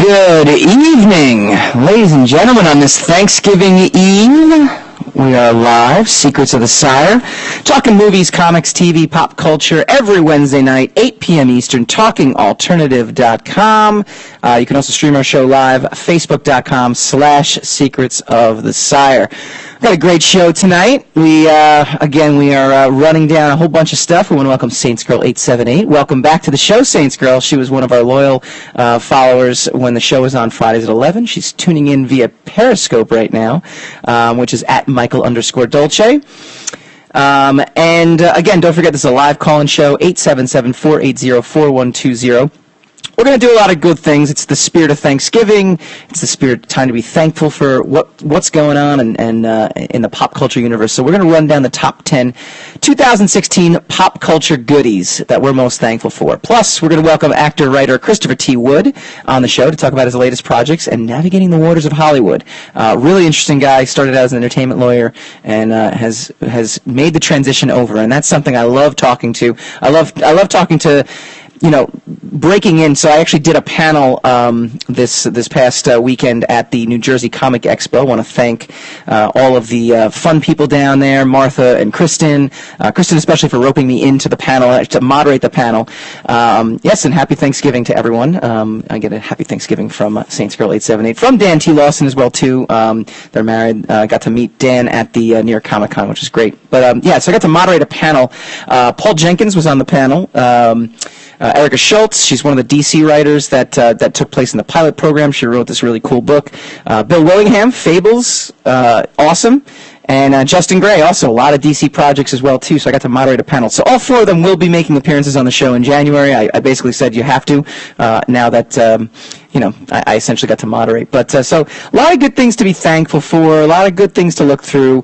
Good evening, ladies and gentlemen, on this Thanksgiving Eve. We are live, Secrets of the Sire, talking movies, comics, TV, pop culture, every Wednesday night, 8 p.m. Eastern, talkingalternative.com. You can also stream our show live, facebook.com/Secrets of the Sire. Got a great show tonight. We are running down a whole bunch of stuff. We want to welcome Saints Girl 878. Welcome back to the show, Saints Girl. She was one of our loyal followers when the show was on Fridays at 11. She's tuning in via Periscope right now, which is at Michael_Dolce. Again, don't forget this is a live call-in show, 877-480-4120. We're going to do a lot of good things. It's the spirit of Thanksgiving. It's the spirit of time to be thankful for what's going on and in the pop culture universe. So we're going to run down the top 10 2016 pop culture goodies that we're most thankful for. Plus, we're going to welcome actor-writer Christopher T. Wood on the show to talk about his latest projects and navigating the waters of Hollywood. Really interesting guy. Started out as an entertainment lawyer and has made the transition over. And that's something I love talking to. I love talking to, breaking in. So I actually did a panel this past weekend at the New Jersey Comic Expo. I want to thank all of the fun people down there, Martha and Kristen. Kristen especially for roping me into the panel, to moderate the panel. Yes, and happy Thanksgiving to everyone. I get a happy Thanksgiving from Saints Girl 878, from Dan T. Lawson as well, too. They're married. Got to meet Dan at the New York Comic Con, which is great. But so I got to moderate a panel. Paul Jenkins was on the panel. Erica Schultz, she's one of the DC writers that took place in the pilot program. She wrote this really cool book. Bill Willingham, Fables, awesome. And Justin Gray, also a lot of DC projects as well, too, so I got to moderate a panel. So all four of them will be making appearances on the show in January. I basically said you have to, now that, I essentially got to moderate. But so a lot of good things to be thankful for, a lot of good things to look through.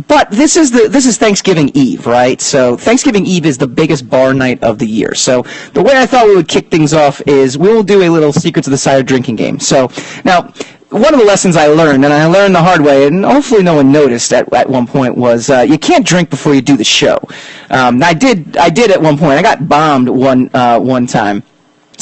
But this is Thanksgiving Eve, right? So Thanksgiving Eve is the biggest bar night of the year. So the way I thought we would kick things off is we will do a little Secrets of the Sire drinking game. So now, one of the lessons I learned, and I learned the hard way, and hopefully no one noticed at one point, was you can't drink before you do the show. I did at one point. I got bombed one time.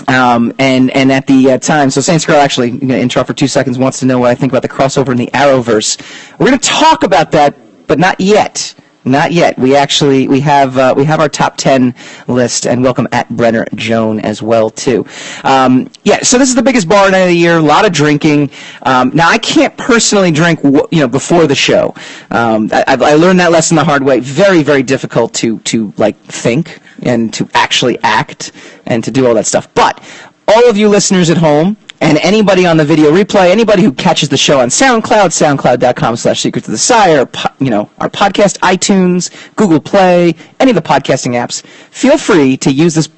And at the time, so Saints Girl actually, I'm going to interrupt for 2 seconds, wants to know what I think about the crossover in the Arrowverse. We're going to talk about that, but not yet. Not yet. We have our top 10 list, and welcome at Brenner Joan as well too. So this is the biggest bar night of the year. A lot of drinking. Now I can't personally drink, before the show. I learned that lesson the hard way. Very, very difficult to think and to actually act and to do all that stuff. But all of you listeners at home, and anybody on the video replay, anybody who catches the show on SoundCloud, soundcloud.com/Secrets of the Sire, our podcast, iTunes, Google Play, any of the podcasting apps, feel free to use this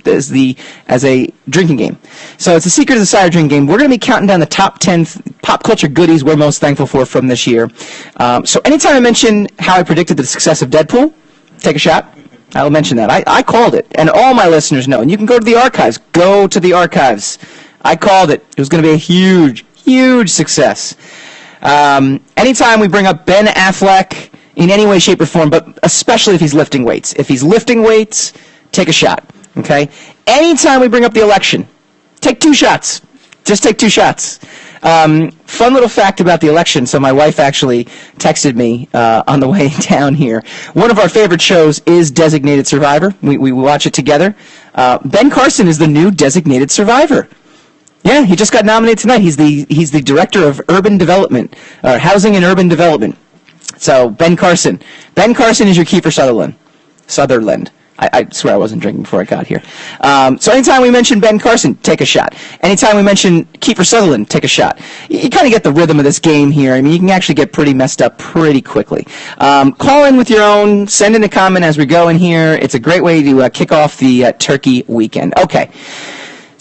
as a drinking game. So it's a Secrets of the Sire drinking game. We're going to be counting down the top 10 pop culture goodies we're most thankful for from this year. So anytime I mention how I predicted the success of Deadpool, take a shot. I'll mention that. I called it, and all my listeners know. And you can go to the archives. Go to the archives. I called it. It was going to be a huge, huge success. Anytime we bring up Ben Affleck in any way, shape, or form, but especially if he's lifting weights. If he's lifting weights, take a shot, okay? Anytime we bring up the election, take 2 shots. Just take 2 shots. Fun little fact about the election. So my wife actually texted me on the way down here. One of our favorite shows is Designated Survivor. We watch it together. Ben Carson is the new Designated Survivor. Yeah, he just got nominated tonight. He's the director of urban development, or housing and urban development. So Ben Carson is your Kiefer Sutherland. I swear I wasn't drinking before I got here. So anytime we mention Ben Carson, take a shot. Anytime we mention Kiefer Sutherland, take a shot. You kind of get the rhythm of this game here. I mean, you can actually get pretty messed up pretty quickly. Call in with your own. Send in a comment as we go in here. It's a great way to kick off the turkey weekend. Okay.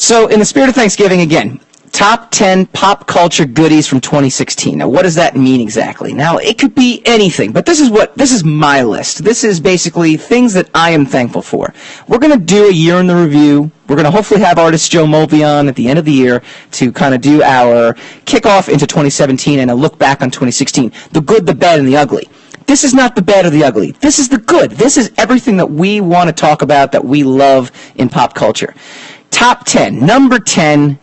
So in the spirit of Thanksgiving, again, top 10 pop culture goodies from 2016. Now, what does that mean exactly? Now, it could be anything, but this is my list. This is basically things that I am thankful for. We're going to do a year in the review. We're going to hopefully have artist Joe Mulvey on at the end of the year to kind of do our kickoff into 2017 and a look back on 2016. The good, the bad, and the ugly. This is not the bad or the ugly. This is the good. This is everything that we want to talk about, that we love in pop culture. Top 10. Number 10,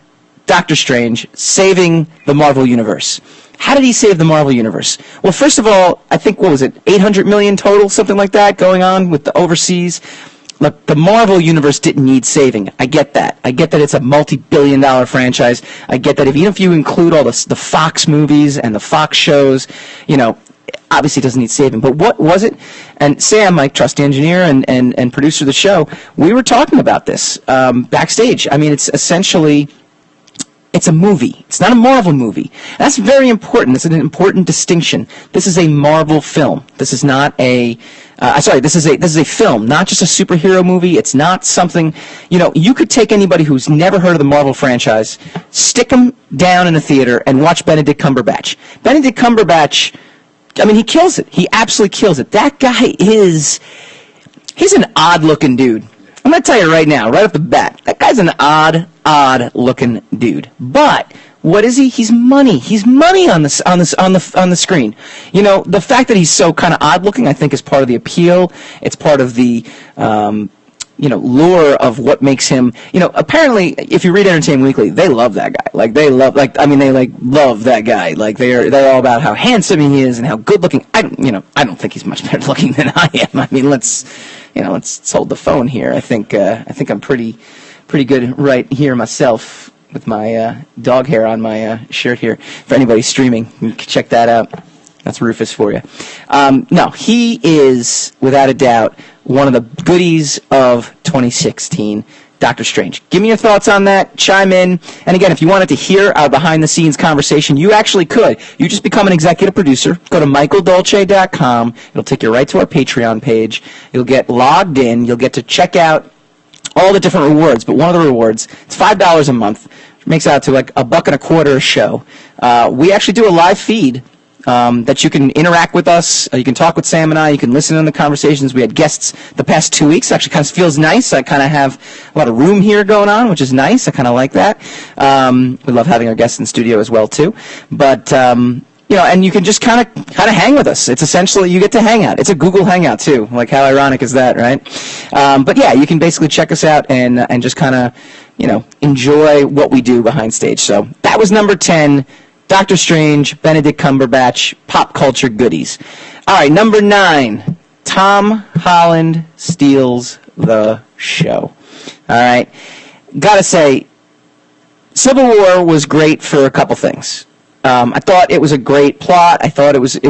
Doctor Strange saving the Marvel Universe. How did he save the Marvel Universe? Well, first of all, I think, what was it, 800 million total, something like that, going on with the overseas. Look, the Marvel Universe didn't need saving. I get that. I get that it's a multi-billion-dollar franchise. I get that even if you include all the Fox movies and the Fox shows, obviously it doesn't need saving. But what was it? And Sam, my trusty engineer and producer of the show, we were talking about this backstage. I mean, it's essentially... It's a movie. It's not a Marvel movie. That's very important. It's an important distinction. This is a Marvel film. This is not a... this is a film, not just a superhero movie. It's not something... you could take anybody who's never heard of the Marvel franchise, stick them down in a theater, and watch Benedict Cumberbatch. Benedict Cumberbatch, he kills it. He absolutely kills it. That guy is... He's an odd-looking dude. I'm going to tell you right now, right off the bat, that guy's an odd-looking dude. But what is he? He's money. He's money on the screen. The fact that he's so kind of odd-looking, I think, is part of the appeal. It's part of the lure of what makes him. Apparently, if you read Entertainment Weekly, they love that guy. They love that guy. They're all about how handsome he is and how good-looking. I don't think he's much better looking than I am. Let's hold the phone here. I think I'm pretty good right here myself with my dog hair on my shirt here. For anybody streaming, you can check that out. That's Rufus for you. No, he is, without a doubt, one of the goodies of 2016, Doctor Strange. Give me your thoughts on that. Chime in. And again, if you wanted to hear our behind-the-scenes conversation, you actually could. You just become an executive producer. Go to michaeldolce.com. It'll take you right to our Patreon page. You'll get logged in. You'll get to check out all the different rewards. But one of the rewards, it's $5 a month. Which makes out to like $1.25 a show. We actually do a live feed that you can interact with us. You can talk with Sam and I. You can listen to the conversations. We had guests the past 2 weeks. It actually kind of feels nice. I kind of have a lot of room here going on, which is nice. I kind of like that. We love having our guests in studio as well, too. But, and you can just kind of hang with us. It's essentially, you get to hang out. It's a Google Hangout, too. Like, how ironic is that, right? But, yeah, you can basically check us out and just kind of, enjoy what we do behind stage. So that was number 10. Doctor Strange, Benedict Cumberbatch, pop culture goodies. All right, number 9, Tom Holland steals the show. All right, gotta say, Civil War was great for a couple things. I thought it was a great plot. I thought it was a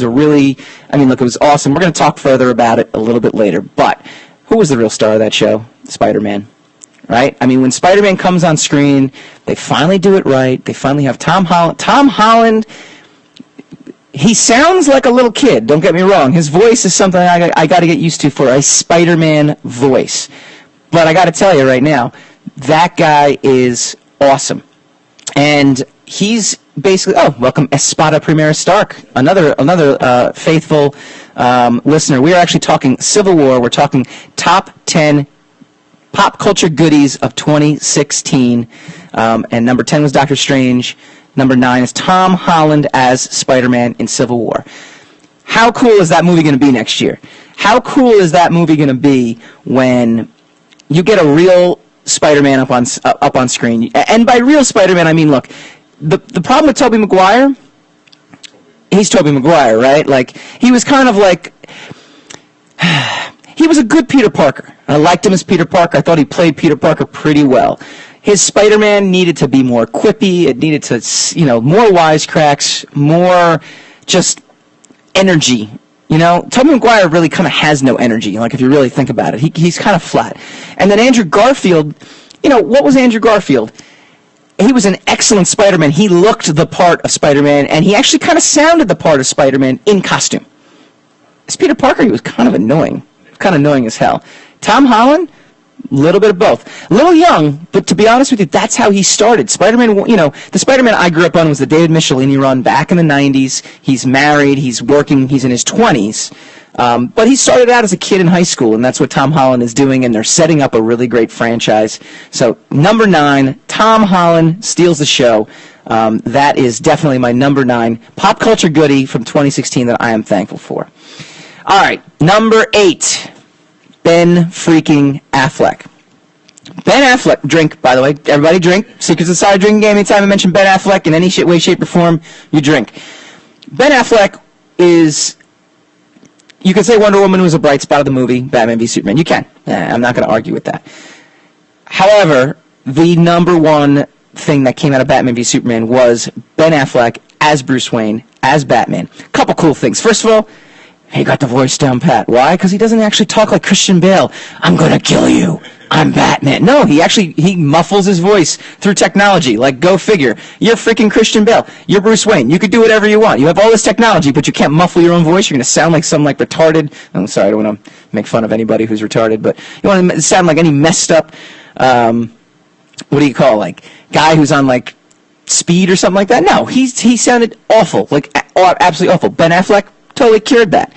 really, it was awesome. We're gonna talk further about it a little bit later. But who was the real star of that show? Spider-Man. Right? When Spider-Man comes on screen, they finally do it right. They finally have Tom Holland. Tom Holland, he sounds like a little kid, don't get me wrong. His voice is something I got to get used to for a Spider-Man voice. But I got to tell you right now, that guy is awesome. And he's basically, welcome Espada Primera Stark, another faithful listener. We are actually talking Civil War. We're talking top 10 pop culture goodies of 2016, and number 10 was Doctor Strange. Number 9 is Tom Holland as Spider-Man in Civil War. How cool is that movie going to be next year? How cool is that movie going to be when you get a real Spider-Man up on screen? And by real Spider-Man, I mean, look, the problem with Tobey Maguire, he's Tobey Maguire, right? Like, he was kind of like... He was a good Peter Parker. I liked him as Peter Parker. I thought he played Peter Parker pretty well. His Spider-Man needed to be more quippy. It needed to, more wisecracks, more just energy. Tobey Maguire really kind of has no energy. Like, if you really think about it, he's kind of flat. And then Andrew Garfield, what was Andrew Garfield? He was an excellent Spider-Man. He looked the part of Spider-Man, and he actually kind of sounded the part of Spider-Man in costume. As Peter Parker, he was kind of annoying. Kind of annoying as hell. Tom Holland, a little bit of both. A little young, but to be honest with you, that's how he started. Spider-Man, the Spider-Man I grew up on was the David Michelinie run back in the 90s. He's married, he's working, he's in his 20s. But he started out as a kid in high school, and that's what Tom Holland is doing, and they're setting up a really great franchise. So, number 9, Tom Holland steals the show. That is definitely my number 9 pop culture goodie from 2016 that I am thankful for. All right, number 8, Ben freaking Affleck. Ben Affleck, drink, by the way. Everybody drink. Secrets of the Sire drinking game. Anytime I mention Ben Affleck in any way, shape, or form, you drink. Ben Affleck is... You can say Wonder Woman was a bright spot of the movie, Batman v Superman. You can. I'm not going to argue with that. However, the number one thing that came out of Batman v Superman was Ben Affleck as Bruce Wayne, as Batman. Couple cool things. First of all, he got the voice down pat. Why? Because he doesn't actually talk like Christian Bale. I'm going to kill you. I'm Batman. No, he muffles his voice through technology. Like, go figure. You're freaking Christian Bale. You're Bruce Wayne. You could do whatever you want. You have all this technology, but you can't muffle your own voice. You're going to sound like some, retarded... I'm sorry, I don't want to make fun of anybody who's retarded, but you want to sound like any messed up, what do you call, guy who's on, speed or something like that? No, he sounded awful. Absolutely awful. Ben Affleck totally cured that.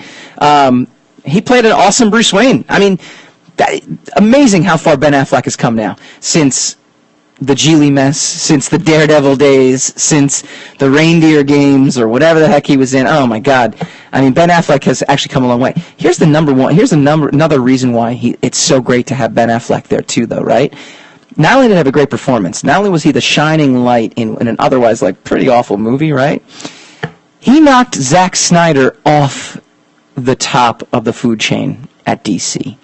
He played an awesome Bruce Wayne. I mean... amazing how far Ben Affleck has come now, since the Geely mess, since the Daredevil days, since the Reindeer games, or whatever the heck he was in. Oh my God! I mean, Ben Affleck has actually come a long way. Here's another reason why it's so great to have Ben Affleck there too, though, right? Not only did he have a great performance, not only was he the shining light in an otherwise pretty awful movie, right? He knocked Zack Snyder off the top of the food chain at DC.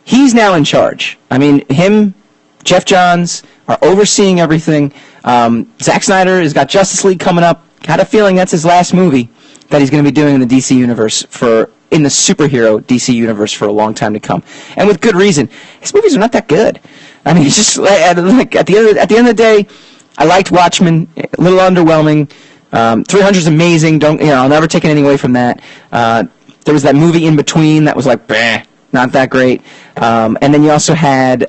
He's now in charge. I mean, him, Jeff Johns are overseeing everything. Zack Snyder has got Justice League coming up. Got a feeling that's his last movie that he's going to be doing in the DC universe in the superhero DC universe for a long time to come, and with good reason. His movies are not that good. I mean, it's just at the end of the day, I liked Watchmen. A little underwhelming. 300 is amazing. I'll never take anything away from that. There was that movie In Between that was not that great. And then you also had,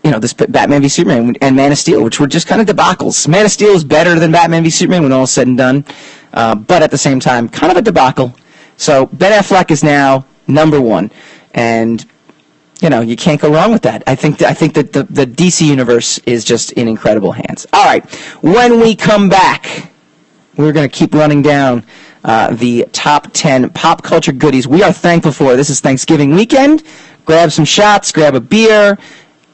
this Batman v Superman and Man of Steel, which were just kind of debacles. Man of Steel is better than Batman v Superman when all is said and done, but at the same time, kind of a debacle. So Ben Affleck is now number one, and you can't go wrong with that. I think that the DC universe is just in incredible hands. All right, when we come back, we're going to keep running down the top 10 pop culture goodies we are thankful for. This is Thanksgiving weekend. Grab some shots, grab a beer.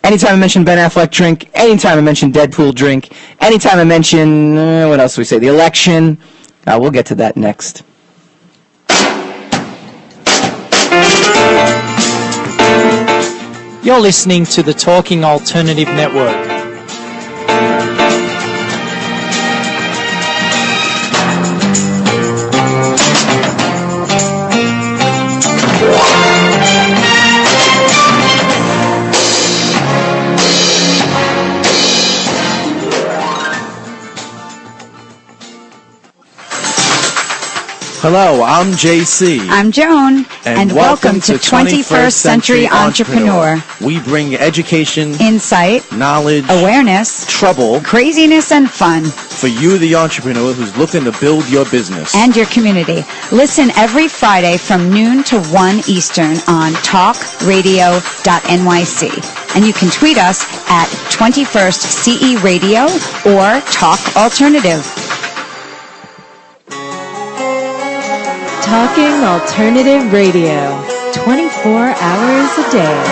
Anytime I mention Ben Affleck, drink. Anytime I mention Deadpool, drink. Anytime I mention, what else do we say, the election. We'll get to that next. You're listening to the Talking Alternative Network. Hello, I'm JC. I'm Joan. And welcome to 21st Century Entrepreneur. We bring education, insight, knowledge, awareness, trouble, craziness, and fun for you, the entrepreneur who's looking to build your business and your community. Listen every Friday from noon to 1 Eastern on talkradio.nyc. And you can tweet us at 21st CE Radio or Talk Alternative. Talking Alternative Radio, 24 hours a day.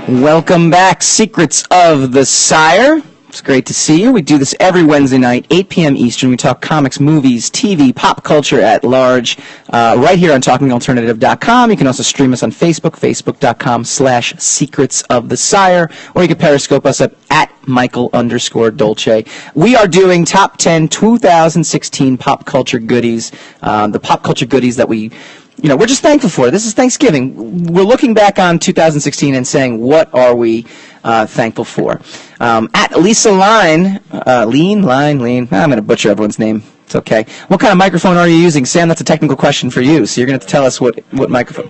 Welcome back, Secrets of the Sire. It's great to see you. We do this every Wednesday night, 8 p.m. Eastern. We talk comics, movies, TV, pop culture at large, right here on TalkingAlternative.com. You can also stream us on Facebook, Facebook.com/Secrets of the Sire, or you can Periscope us up at Michael_Dolce. We are doing top 10 2016 pop culture goodies, the pop culture goodies that we're just thankful for. This is Thanksgiving. We're looking back on 2016 and saying, what are we thankful for? At Lisa Line, Lean. I'm going to butcher everyone's name. It's okay. What kind of microphone are you using? Sam, that's a technical question for you, so you're going to have to tell us what microphone.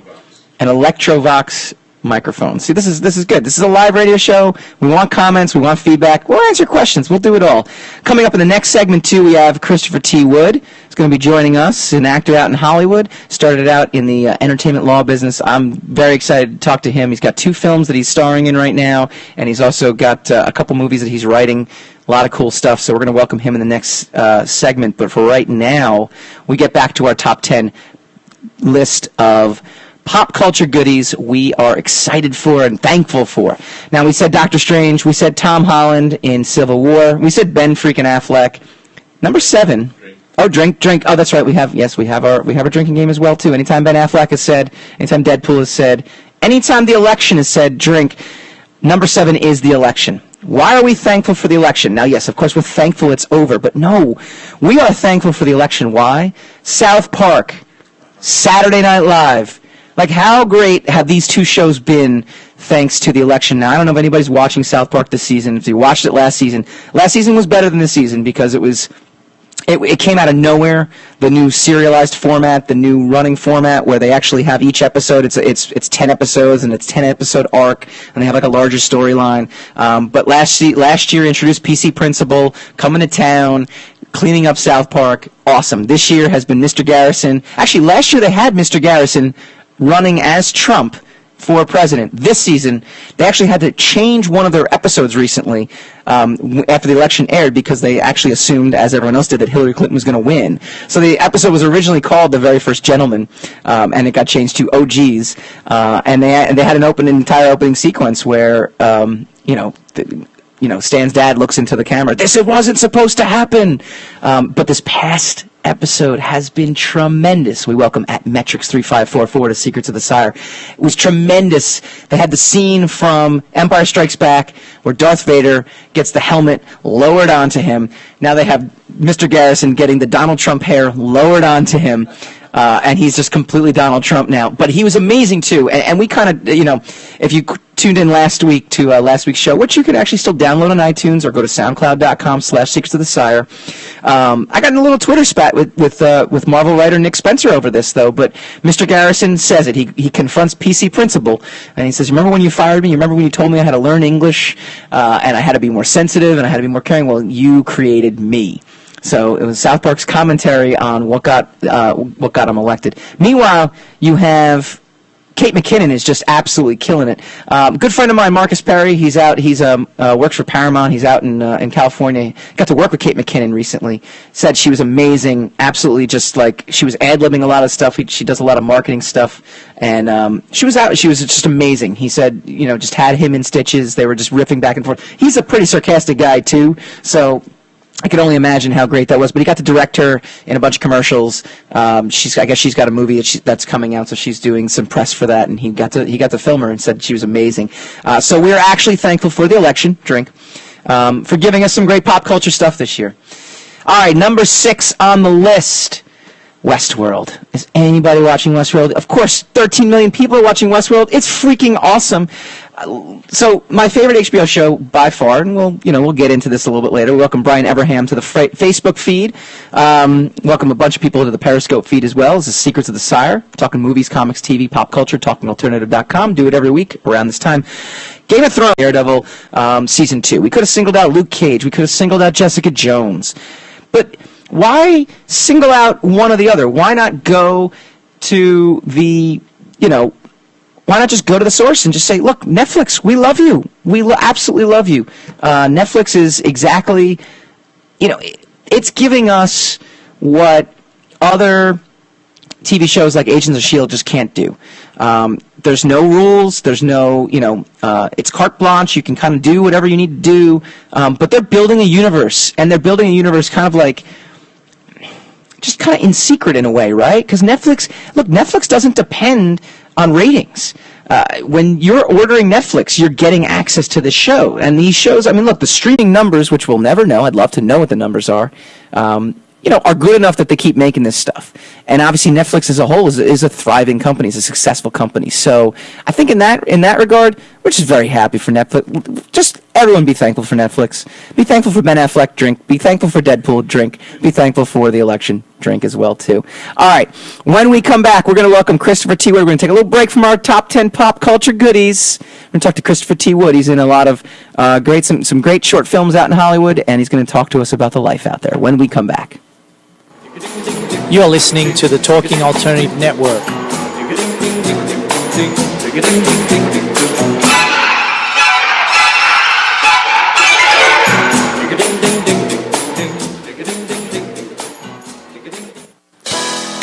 An Electrovox microphone. See, this is good. This is a live radio show. We want comments. We want feedback. We'll answer questions. We'll do it all. Coming up in the next segment, too, we have Christopher T. Wood. He's going to be joining us, an actor out in Hollywood. Started out in the entertainment law business. I'm very excited to talk to him. He's got 2 films that he's starring in right now, and he's also got a couple movies that he's writing. A lot of cool stuff, so we're going to welcome him in the next segment. But for right now, we get back to our top 10 list of pop culture goodies we are excited for and thankful for. Now, we said Doctor Strange. We said Tom Holland in Civil War. We said Ben freaking Affleck. Number 7. Oh, drink. Oh, that's right. We have our drinking game as well, too. Anytime Ben Affleck is said, anytime Deadpool is said, anytime the election is said, drink. Number 7 is the election. Why are we thankful for the election? Now, yes, of course, we're thankful it's over, but no, we are thankful for the election. Why? South Park, Saturday Night Live. Like, how great have these 2 shows been thanks to the election? Now, I don't know if anybody's watching South Park this season. If you watched it last season was better than this season because it came out of nowhere. The new serialized format, the new running format, where they actually have each episode. It's 10 episodes and it's 10-episode arc, and they have like a larger storyline. But last year introduced PC Principal coming to town, cleaning up South Park. Awesome. This year has been Mr. Garrison. Actually, last year they had Mr. Garrison running as Trump for president. This season, they actually had to change one of their episodes recently after the election aired because they actually assumed, as everyone else did, that Hillary Clinton was going to win. So the episode was originally called The Very First Gentleman, and it got changed to OGs. And they had an entire opening sequence where, Stan's dad looks into the camera. This wasn't supposed to happen. But this past episode has been tremendous. We welcome at Metrics3544 to Secrets of the Sire. It was tremendous. They had the scene from Empire Strikes Back where Darth Vader gets the helmet lowered onto him. Now they have Mr. Garrison getting the Donald Trump hair lowered onto him. And he's just completely Donald Trump now. But he was amazing, too. And we kind of, if you tuned in last week to last week's show, which you can actually still download on iTunes or go to soundcloud.com/Secrets of the Sire. I got in a little Twitter spat with Marvel writer Nick Spencer over this, though. But Mr. Garrison says it. He confronts PC Principal, and he says, remember when you fired me? You remember when you told me I had to learn English, and I had to be more sensitive, and I had to be more caring? Well, you created me. So it was South Park's commentary on what got him elected. Meanwhile, you have Kate McKinnon is just absolutely killing it. Good friend of mine, Marcus Perry. He's out. He's works for Paramount. He's out in California. Got to work with Kate McKinnon recently. Said she was amazing. Absolutely, just like she was ad-libbing a lot of stuff. She does a lot of marketing stuff, and she was out. She was just amazing. He said, just had him in stitches. They were just riffing back and forth. He's a pretty sarcastic guy too. So I could only imagine how great that was. But he got to direct her in a bunch of commercials. I guess she's got a movie that's coming out, so she's doing some press for that. And he got to film her and said she was amazing. So we're actually thankful for the election, for giving us some great pop culture stuff this year. All right, number 6 on the list. Westworld. Is anybody watching Westworld? Of course, 13 million people are watching Westworld. It's freaking awesome. So my favorite HBO show by far, and we'll get into this a little bit later. Welcome Brian Eberham to the Facebook feed. Welcome a bunch of people to the Periscope feed as well. This is Secrets of the Sire, talking movies, comics, TV, pop culture, talkingalternative.com. Do it every week around this time. Game of Thrones, Daredevil, Season 2. We could have singled out Luke Cage. We could have singled out Jessica Jones. But why single out one or the other? Why not go to the, why not just go to the source and just say, look, Netflix, we love you. We absolutely love you. Netflix is exactly, it's giving us what other TV shows like Agents of S.H.I.E.L.D. just can't do. There's no rules. There's no, it's carte blanche. You can kind of do whatever you need to do. But they're building a universe, and they're building a universe kind of like, just kind of in secret in a way, right? Because Netflix doesn't depend on ratings. When you're ordering Netflix, you're getting access to the show. And these shows, the streaming numbers, which we'll never know, I'd love to know what the numbers are, are good enough that they keep making this stuff. And obviously Netflix as a whole is a thriving company, is a successful company. So I think in that regard, we're just very happy for Netflix. Just Everyone be thankful for Netflix. Be thankful for Ben Affleck, drink. Be thankful for Deadpool, drink. Be thankful for the election, drink as well, too. All right, when we come back, we're going to welcome Christopher T. Wood. We're going to take a little break from our top 10 pop culture goodies. We're going to talk to Christopher T. Wood. He's in a lot of some great short films out in Hollywood, and he's going to talk to us about the life out there when we come back. You're listening to the Talking Alternative Network.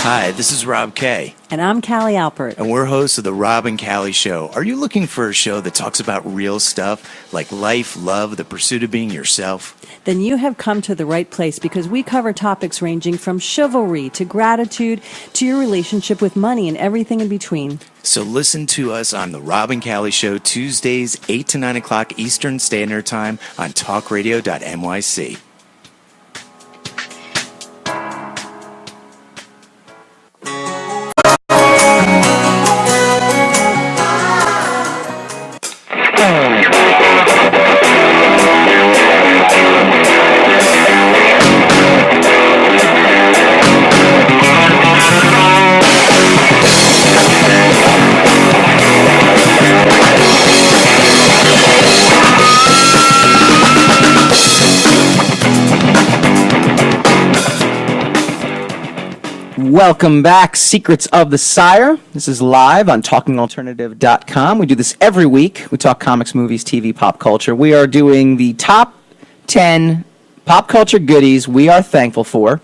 Hi, this is Rob Kay, And I'm Callie Alpert. and we're hosts of The Rob and Callie Show. Are you looking for a show that talks about real stuff like life, love, the pursuit of being yourself? Then you have come to the right place because we cover topics ranging from chivalry to gratitude to your relationship with money and everything in between. So listen to us on The Rob and Callie Show, Tuesdays, 8 to 9 o'clock Eastern Standard Time on talkradio.nyc. Welcome back, Secrets of the Sire. This is live on TalkingAlternative.com. We do this every week. We talk comics, movies, TV, pop culture. We are doing the top 10 pop culture goodies we are thankful for.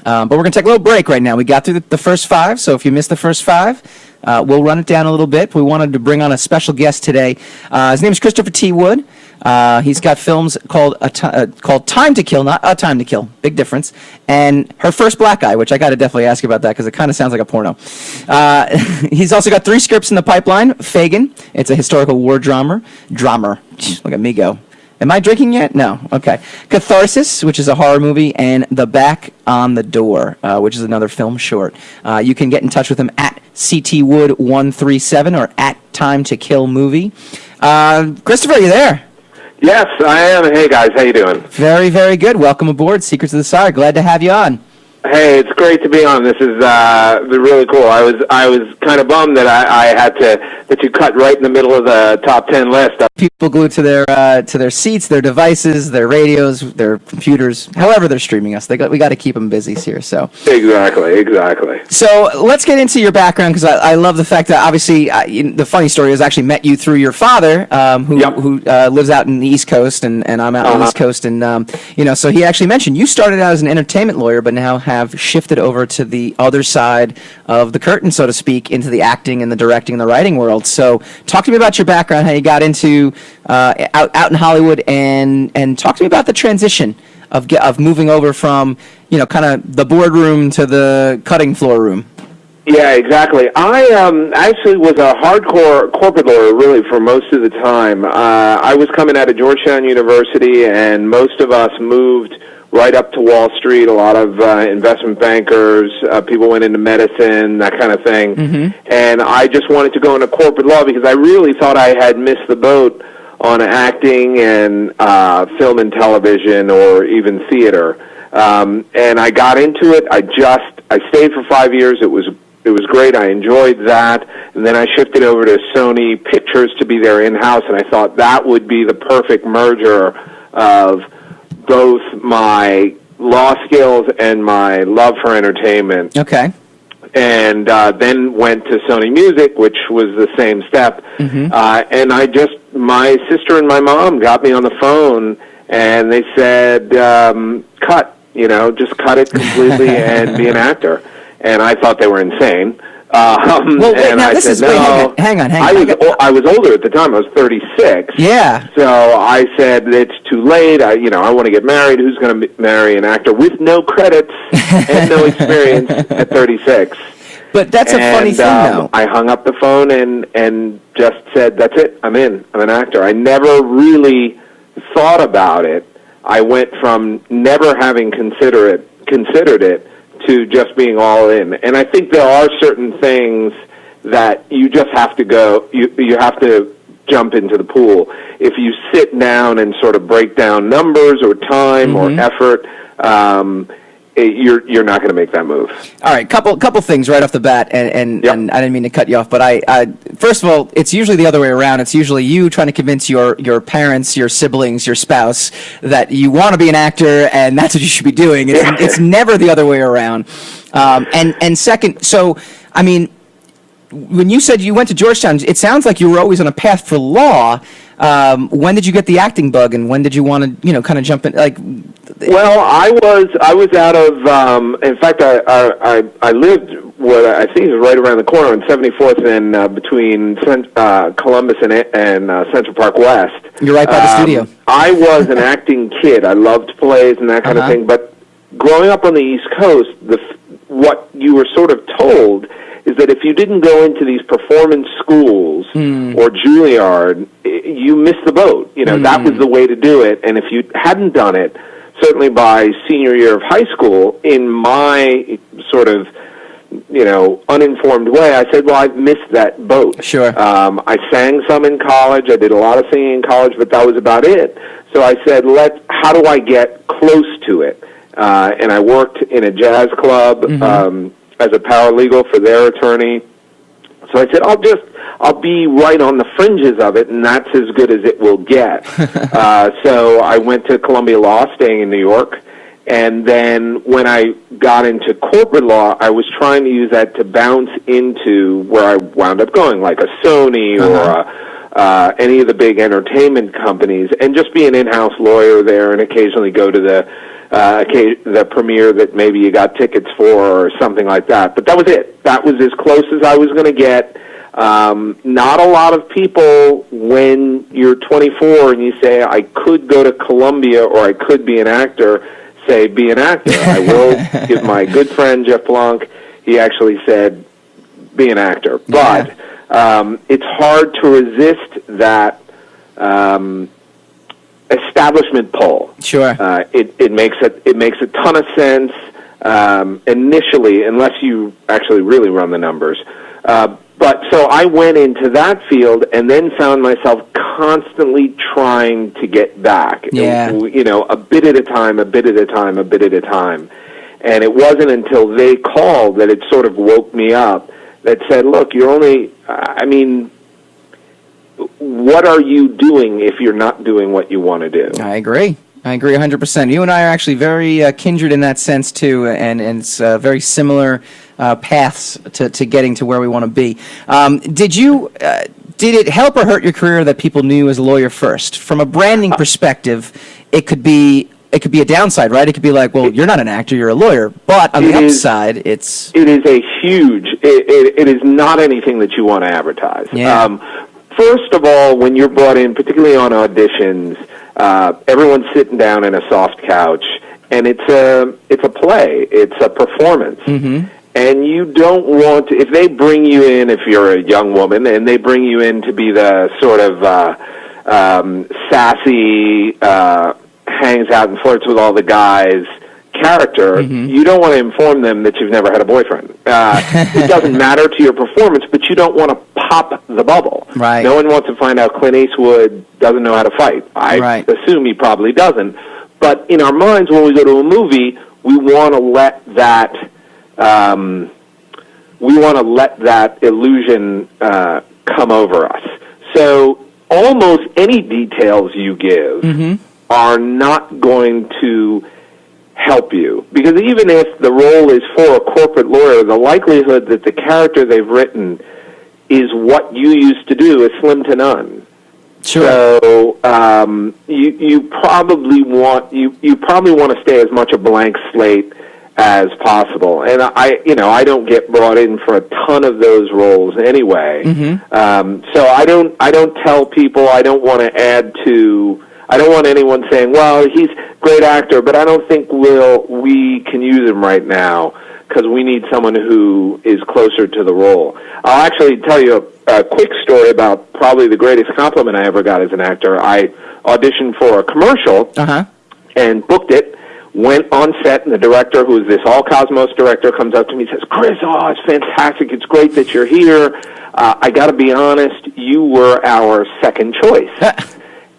But we're going to take a little break right now. We got through the first five, so if you missed the first five, we'll run it down a little bit. We wanted to bring on a special guest today. His name is Christopher T. Wood. He's got films called Time to Kill, not A Time to Kill. Big difference. And Her First Black Eye, which I got to definitely ask you about that because it kind of sounds like a porno. He's also got 3 scripts in the pipeline. Fagin, it's a historical war drama. Look at me go. Am I drinking yet? No. Okay. Catharsis, which is a horror movie, and The Back on the Door, which is another film short. You can get in touch with him at CTWood137 or at Time to Kill Movie. Christopher, are you there? Yes, I am. Hey, guys. How you doing? Very, very good. Welcome aboard, Secrets of the Sire. Glad to have you on. Hey, it's great to be on. This is really cool. I was kind of bummed that I had that you cut right in the middle of the top 10 list. People glued to their seats, their devices, their radios, their computers, however they're streaming us. We got to keep them busy here. So Exactly. So let's get into your background because I love the fact that obviously the funny story is I actually met you through your father, who lives out in the East Coast and I'm out on the East Coast, and so he actually mentioned you started out as an entertainment lawyer, but now have shifted over to the other side of the curtain, so to speak, into the acting and the directing and the writing world. So talk to me about your background, how you got into out in Hollywood, and talk to me about the transition of moving over from kind of the boardroom to the cutting floor room. Yeah, exactly. I actually was a hardcore corporate lawyer, really, for most of the time. I was coming out of Georgetown University, and most of us moved right up to Wall Street. A lot of investment bankers, people went into medicine, that kind of thing. Mm-hmm. And I just wanted to go into corporate law because I really thought I had missed the boat on acting and film and television or even theater. And I got into it. I stayed for 5 years. It was great. I enjoyed that. And then I shifted over to Sony Pictures to be their in-house, and I thought that would be the perfect merger of both my law skills and my love for entertainment. Okay. And then went to Sony Music, which was the same step. Mm-hmm. And my sister and my mom got me on the phone, and they said, cut, just cut it completely and be an actor. And I thought they were insane. Hang on. I was older at the time. I was 36. Yeah. So I said, it's too late. I want to get married. Who's going to marry an actor with no credits and no experience at 36? But that's a funny thing, though. I hung up the phone and just said, that's it. I'm in. I'm an actor. I never really thought about it. I went from never having considered it to just being all in. And I think there are certain things that you just have to go, you have to jump into the pool. If you sit down and sort of break down numbers or time or effort, you're not going to make that move. All right, couple things right off the bat, and I didn't mean to cut you off, but I first of all, it's usually the other way around. It's usually you trying to convince your parents, your siblings, your spouse that you want to be an actor, and that's what you should be doing. It's never the other way around. And second, so I mean, when you said you went to Georgetown, it sounds like you were always on a path for law. When did you get the acting bug, and when did you want to, kind of jump in? Like, well, I was out of. In fact, I lived what I think is right around the corner on 74th and between Columbus and Central Park West. You're right by the studio. I was an acting kid. I loved plays and that kind of thing. But growing up on the East Coast, what you were sort of told is that if you didn't go into these performance schools or Juilliard, you missed the boat. That was the way to do it. And if you hadn't done it, certainly by senior year of high school, in my sort of, uninformed way, I said, well, I've missed that boat. Sure. I sang some in college. I did a lot of singing in college, but that was about it. So I said, how do I get close to it? And I worked in a jazz club, as a paralegal for their attorney. So I said, I'll be right on the fringes of it, and that's as good as it will get. So I went to Columbia Law, staying in New York, and then when I got into corporate law, I was trying to use that to bounce into where I wound up going, like a Sony or any of the big entertainment companies, and just be an in-house lawyer there and occasionally go to the premiere that maybe you got tickets for or something like that. But that was it. That was as close as I was going to get. Not a lot of people, when you're 24 and you say, I could go to Columbia or I could be an actor, say, be an actor. I will give my good friend Jeff Blanc, he actually said, be an actor. But it's hard to resist that establishment pull. Sure. It makes a ton of sense initially, unless you actually really run the numbers. But so I went into that field and then found myself constantly trying to get back. Yeah. A bit at a time, a bit at a time, a bit at a time. And it wasn't until they called that it sort of woke me up, that said, look, you're only, what are you doing if you're not doing what you want to do? I agree 100%. You and I are actually very kindred in that sense too, and it's very similar paths to getting to where we want to be. Did it help or hurt your career that people knew you as a lawyer first? From a branding perspective, it could be a downside, right? It could be like, well, you're not an actor, you're a lawyer. But on the upside, it is a huge. It is not anything that you want to advertise. Yeah. First of all, when you're brought in, particularly on auditions, everyone's sitting down in a soft couch, and it's a play, it's a performance, and you don't want to. If they bring you in, if you're a young woman, and they bring you in to be the sort of sassy, hangs out and flirts with all the guys character, you don't want to inform them that you've never had a boyfriend. It doesn't matter to your performance, but you don't want to pop the bubble. Right. No one wants to find out Clint Eastwood doesn't know how to fight. I assume he probably doesn't. But in our minds, when we go to a movie, we want to let that illusion come over us. So almost any details you give are not going to help you, because even if the role is for a corporate lawyer, the likelihood that the character they've written is what you used to do is slim to none. Sure. So you probably want to stay as much a blank slate as possible. And I don't get brought in for a ton of those roles anyway. So I don't tell people. I don't want anyone saying, well, he's a great actor, but I don't think we can use him right now because we need someone who is closer to the role. I'll actually tell you a quick story about probably the greatest compliment I ever got as an actor. I auditioned for a commercial and booked it, went on set, and the director, who is this all-cosmos director, comes up to me and says, Chris, it's fantastic. It's great that you're here. I got to be honest, you were our second choice.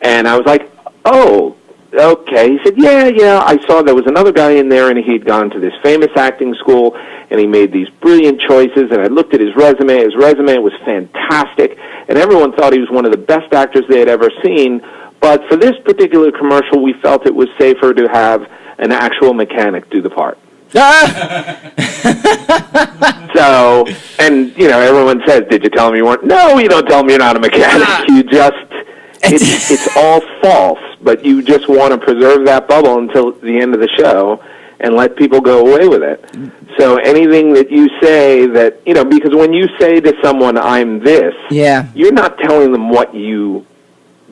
And I was like, oh, okay. He said, yeah, I saw there was another guy in there, and he'd gone to this famous acting school, and he made these brilliant choices, and I looked at his resume. His resume was fantastic, and everyone thought he was one of the best actors they had ever seen. But for this particular commercial, we felt it was safer to have an actual mechanic do the part. So, and, everyone says, did you tell him you weren't? No, you don't tell him you're not a mechanic. You just, it's all false, but you just want to preserve that bubble until the end of the show and let people go away with it. So anything that you say that, because when you say to someone, I'm this, you're not telling them what you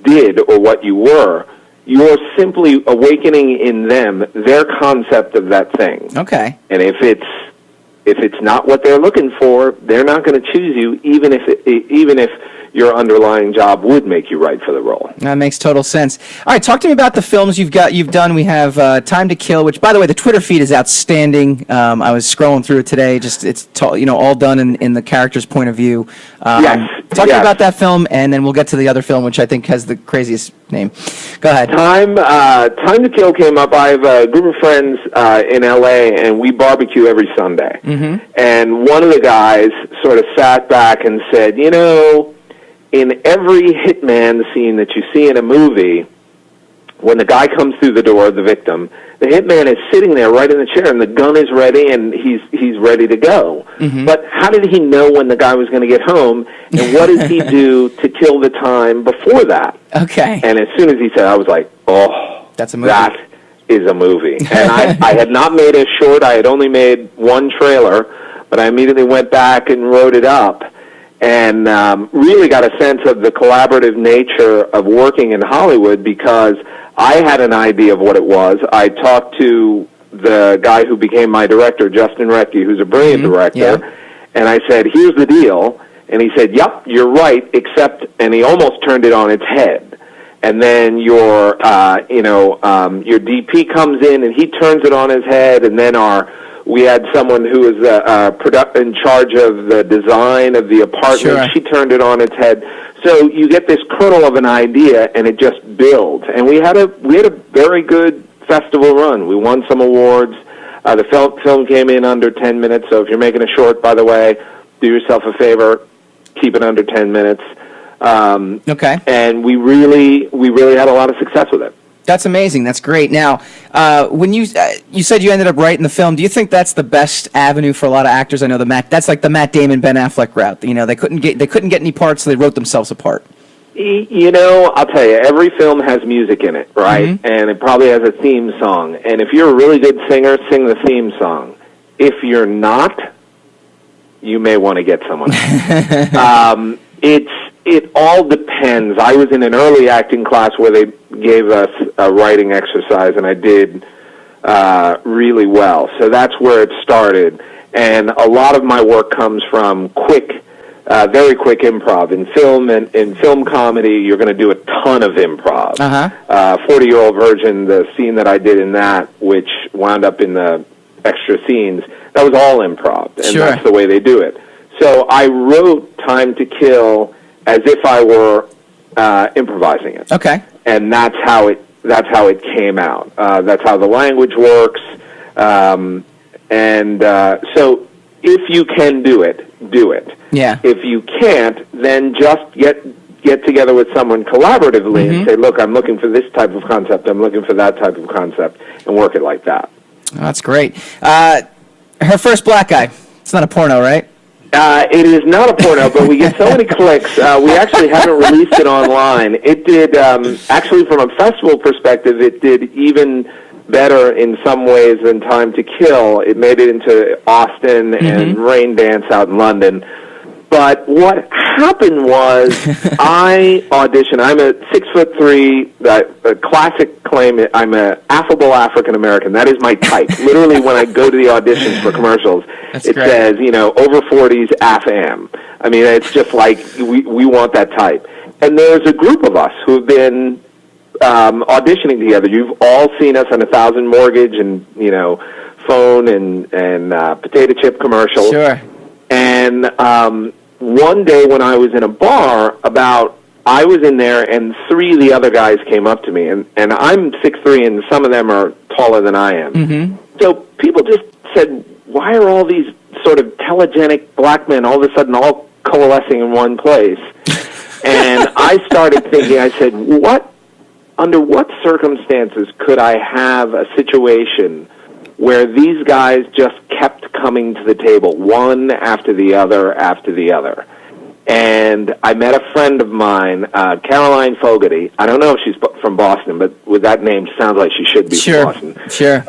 did or what you were. You're simply awakening in them their concept of that thing. Okay. And if it's not what they're looking for, they're not going to choose you, even if your underlying job would make you right for the role. That makes total sense. All right, talk to me about the films you've done. We have Time to Kill, which, by the way, the Twitter feed is outstanding. I was scrolling through it today. It's all done in the character's point of view. Yes. Talk to me about that film, and then we'll get to the other film, which I think has the craziest name. Go ahead. Time to Kill came up. I have a group of friends in L.A., and we barbecue every Sunday. Mm-hmm. And one of the guys sort of sat back and said, in every hitman scene that you see in a movie, when the guy comes through the door, the victim, the hitman is sitting there right in the chair, and the gun is ready, and he's ready to go. Mm-hmm. But how did he know when the guy was going to get home, and what does he do to kill the time before that? Okay. And as soon as he said, I was like, oh, that's a movie. That is a movie. And I had not made a short. I had only made one trailer, but I immediately went back and wrote it up. And really got a sense of the collaborative nature of working in Hollywood, because I had an idea of what it was. I talked to the guy who became my director, Justin Retke, who's a brilliant director, and I said, here's the deal. And he said, yep, you're right, except, and he almost turned it on its head. And then your DP comes in, and he turns it on his head, and then we had someone who was in charge of the design of the apartment. Sure. She turned it on its head. So you get this kernel of an idea, and it just builds. And we had a very good festival run. We won some awards. The film came in under 10 minutes. So if you're making a short, by the way, do yourself a favor, keep it under 10 minutes. Okay. And we really had a lot of success with it. That's amazing. That's great. Now, when you said you ended up writing the film, do you think that's the best avenue for a lot of actors? I know that's like the Matt Damon, Ben Affleck route. They couldn't get any parts, so they wrote themselves a part. I'll tell you, every film has music in it, right? Mm-hmm. And it probably has a theme song. And if you're a really good singer, sing the theme song. If you're not, you may want to get someone else. It all depends. I was in an early acting class where they gave us a writing exercise, and I did really well. So that's where it started. And a lot of my work comes from very quick improv. In film and in film comedy, you're going to do a ton of improv. 40-Year-Old Virgin, the scene that I did in that, which wound up in the extra scenes, that was all improv, and that's the way they do it. So I wrote Time to Kill as if I were improvising it. Okay. And that's how it came out. That's how the language works. So if you can do it, do it. Yeah. If you can't, then just get together with someone collaboratively and say, look, I'm looking for this type of concept, I'm looking for that type of concept, and work it like that. Oh, that's great. Her First Black Guy. It's not a porno, right? It is not a porno, but we get so many clicks. We actually haven't released it online. It did, actually from a festival perspective, it did even better in some ways than Time to Kill. It made it into Austin and Rain Dance out in London. But what happened was I auditioned. I'm a 6'3", a classic claim. I'm an affable African American. That is my type. Literally, when I go to the auditions for commercials, it says, over 40s, AFAM. I mean, it's just like we want that type. And there's a group of us who have been auditioning together. You've all seen us on 1,000 Mortgage and phone and potato chip commercials. Sure. And one day when I was in a bar, I was in there, and three of the other guys came up to me, and I'm 6'3", and some of them are taller than I am. Mm-hmm. So people just said, why are all these sort of telegenic black men all of a sudden all coalescing in one place? And I started thinking, I said, under what circumstances could I have a situation where these guys just kept coming to the table, one after the other after the other? And I met a friend of mine, Caroline Fogarty. I don't know if she's from Boston, but with that name, it sounds like she should be from Boston. Sure.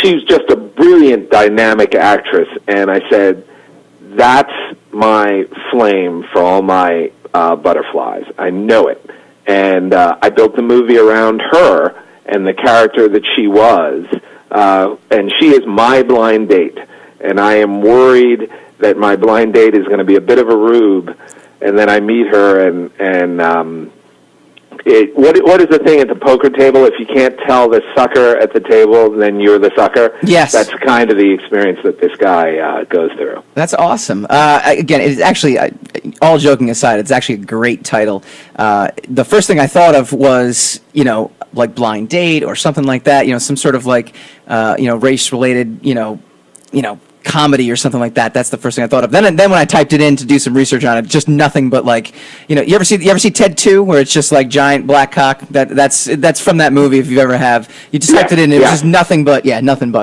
She's just a brilliant, dynamic actress. And I said, that's my flame for all my butterflies. I know it. And I built the movie around her and the character that she was. And she is my blind date. And I am worried that my blind date is going to be a bit of a rube, and then I meet her, and what is the thing at the poker table? If you can't tell the sucker at the table, then you're the sucker. Yes. That's kind of the experience that this guy goes through. That's awesome. Again, it's actually, all joking aside, it's actually a great title. The first thing I thought of was, like Blind Date or something like that, some sort of like, race-related, comedy or something like that. That's the first thing I thought of. Then when I typed it in to do some research on it, just nothing but like, you ever see Ted 2, where it's just like giant black cock? That's from that movie. If you ever have, you just typed it in, and it was just nothing but.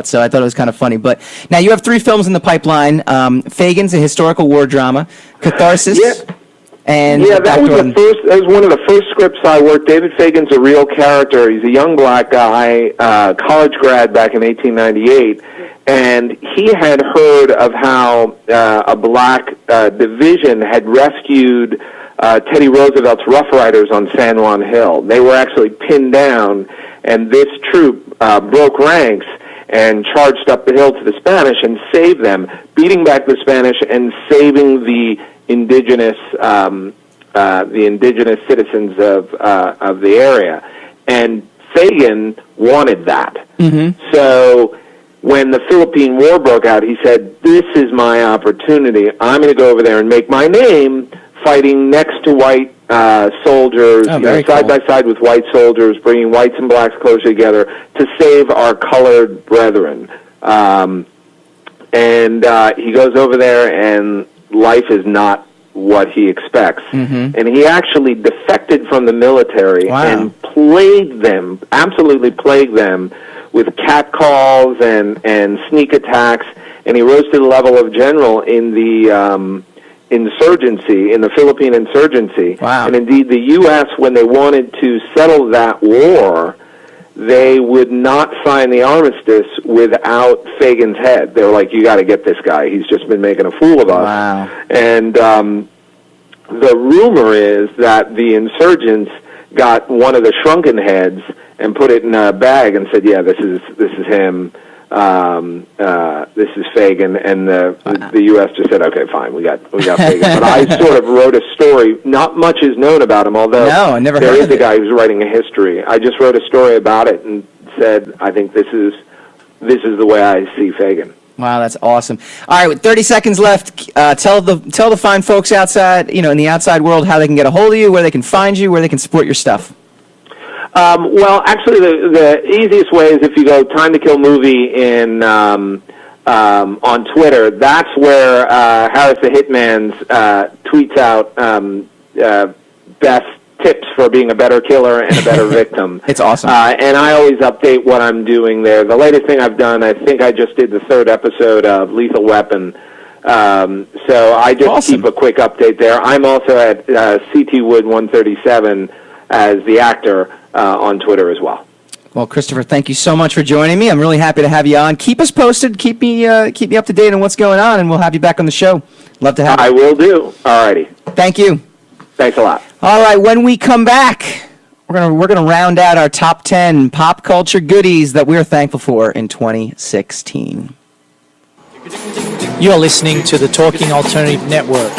So I thought it was kind of funny. But now you have 3 films in the pipeline. Fagin's, a historical war drama. Catharsis. Yeah. And that was that was one of the first scripts I worked. David Fagin's a real character. He's a young black guy, college grad back in 1898. And he had heard of how a black division had rescued Teddy Roosevelt's Rough Riders on San Juan Hill. They were actually pinned down, and this troop broke ranks and charged up the hill to the Spanish and saved them, beating back the Spanish and saving the indigenous citizens of the area. And Fagin wanted that. Mm-hmm. So when the Philippine War broke out, he said, this is my opportunity. I'm going to go over there and make my name fighting next to white soldiers, side by side with white soldiers, bringing whites and blacks closer together to save our colored brethren. And he goes over there, and life is not what he expects. Mm-hmm. And he actually defected from the military and absolutely plagued them with catcalls and sneak attacks, and he rose to the level of general in the insurgency, in the Philippine insurgency. Wow. And indeed, the U.S., when they wanted to settle that war, they would not sign the armistice without Fagin's head. They were like, you got to get this guy. He's just been making a fool of us. Wow. And the rumor is that the insurgents got one of the shrunken heads and put it in a bag and said, this is him. This is Fagin, and the U.S. just said, okay, fine, we got Fagin. But I sort of wrote a story. Not much is known about him, although I never there heard is of a it. guy who's writing a history. I just wrote a story about it and said, I think this is the way I see Fagin. Wow, that's awesome. All right, with 30 seconds left, tell the fine folks outside, in the outside world, how they can get a hold of you, where they can find you, where they can support your stuff. Well, actually, the easiest way is if you go Time to Kill Movie on Twitter. That's where Harris the Hitman's tweets out best tips for being a better killer and a better victim. It's awesome. And I always update what I'm doing there. The latest thing I've done, I think I just did the 3rd episode of Lethal Weapon. So I just keep a quick update there. I'm also at CT Wood 137 as the actor on Twitter as well. Well, Christopher, thank you so much for joining me. I'm really happy to have you on. Keep us posted. Keep me up to date on what's going on, and we'll have you back on the show. Love to have you. I will do. All righty. Thank you. Thanks a lot. All right, when we come back, we're gonna round out our top 10 pop culture goodies that we're thankful for in 2016. You're listening to the Talking Alternative Network.